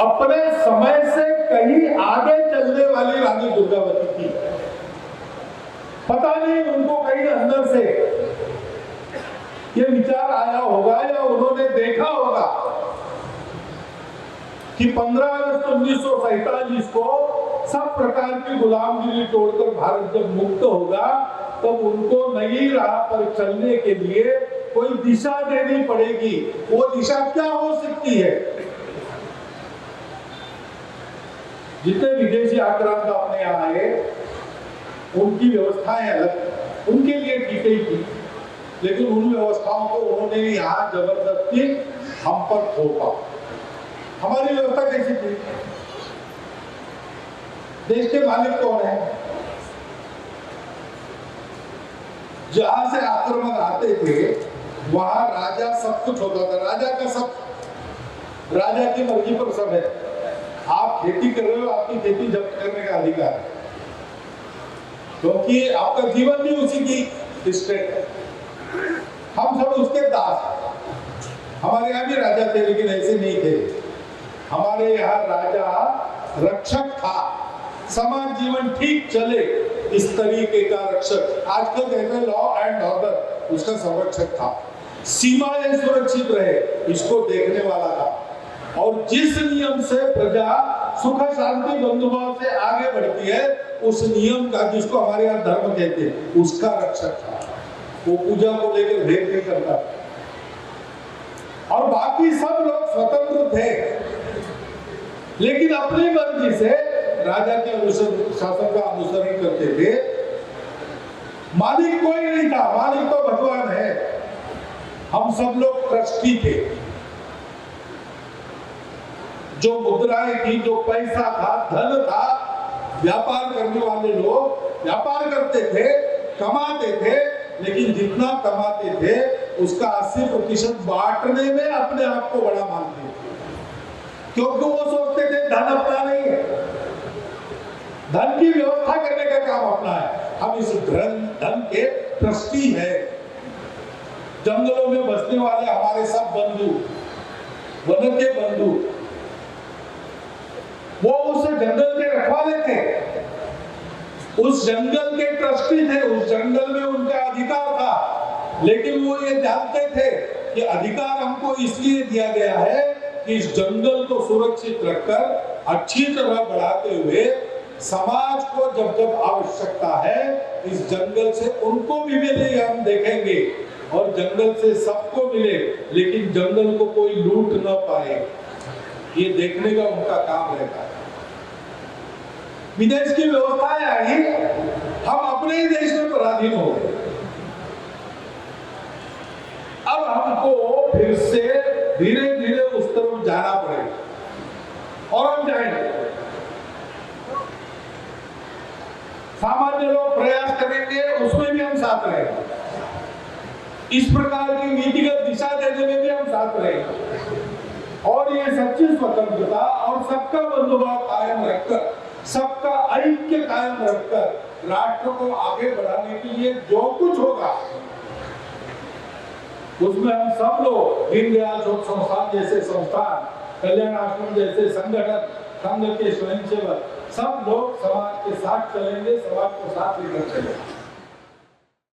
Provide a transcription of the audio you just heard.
अपने समय से कहीं आगे चलने वाली रानी दुर्गावती थी। पता नहीं उनको कहीं अंदर से ये विचार आया होगा या उन्होंने देखा होगा कि 15 अगस्त 1947 को सब प्रकार की गुलामगिरी तोड़कर भारत जब मुक्त होगा तब उनको नई राह पर चलने के लिए कोई दिशा देनी पड़ेगी। वो दिशा क्या हो सकती है? जितने विदेशी आक्रांत अपने यहाँ आए उनकी व्यवस्थाएं अलग, उनके लिए ठीक ही थी, लेकिन उन व्यवस्थाओं को उन्होंने यहाँ जबरदस्ती हम पर थोपा। हमारी व्यवस्था कैसी थी? देश के मालिक कौन है? जहां से आक्रमण आते थे वहां राजा सब कुछ होता था। राजा का सब, राजा की मर्जी पर सब है। आप खेती कर रहे हो, आपकी खेती जब्त करने का अधिकार है, क्योंकि आपका जीवन भी उसी की स्टेट है। हम सब उसके दास हैं। हमारे यहाँ भी राजा थे, लेकिन ऐसे नहीं थे। हमारे यहाँ राजा रक्षक था, समाज जीवन ठीक चले इस तरीके का रक्षक। आजकल कहते हैं लॉ एंड ऑर्डर, उसका संरक्षक था। सीमाएं सुरक्षित रहे, इसको देखने वाला था। और जिस नियम से प्रजा सुख शांति बंधुभाव से आगे बढ़ती है, उस नियम का, जिसको हमारे यहाँ धर्म कहते हैं, उसका रक्षक था। वो पूजा को लेकर भेद नहीं करता और बाकी सब लोग स्वतंत्र थे, लेकिन अपनी मर्जी से राजा के शासन का अनुसरण करते थे। मालिक कोई नहीं था, मालिक तो भगवान है। हम सब लोग ट्रस्टी थे। जो मुद्राएं थी, जो पैसा था, धन था, व्यापार करने वाले लोग व्यापार करते थे, कमाते थे, लेकिन जितना कमाते थे उसका 80% बांटने में अपने आप को बड़ा मानते थे, क्योंकि वो सोचते थे धन अपना नहीं है, धन की व्यवस्था करने का काम अपना है। हम इस धन के ट्रस्टी हैं। जंगलों में बसने वाले हमारे सब बंधु, वन के बंधु, वो उस जंगल के रखवाले थे, उस जंगल के ट्रस्टी थे, उस जंगल में उनका अधिकार था। लेकिन वो ये जानते थे कि अधिकार हमको इसलिए दिया गया है कि इस जंगल को सुरक्षित रखकर अच्छी तरह बढ़ाते हुए समाज को जब जब आवश्यकता है इस जंगल से उनको भी मिले, हम देखेंगे, और जंगल से सबको मिले, लेकिन जंगल को कोई लूट ना पाए, ये देखने का उनका काम रहता है। विदेश की व्यवस्थाएं आई, हम अपने ही देश में पराधीन हो गए। अब हमको फिर से धीरे धीरे उस तरफ जाना पड़ेगा और हम जाएंगे। सामान्य लोग प्रयास करेंगे, उसमें भी हम साथ रहेंगे। इस प्रकार की नीतिगत दिशा देने में भी हम साथ रहेंगे। और ये सच्ची स्वतंत्रता और सबका बंधुभाव कायम रखकर, सबका ऐक्य कायम रखकर राष्ट्र को आगे बढ़ाने के लिए जो कुछ होगा उसमें हम सब लोग, दीनदयाल शोध संस्थान जैसे संस्थान, कल्याण आश्रम जैसे संगठन, संघ के स्वयंसेवक, सब लोग समाज के साथ चलेंगे, समाज को साथ लेकर चलेंगे।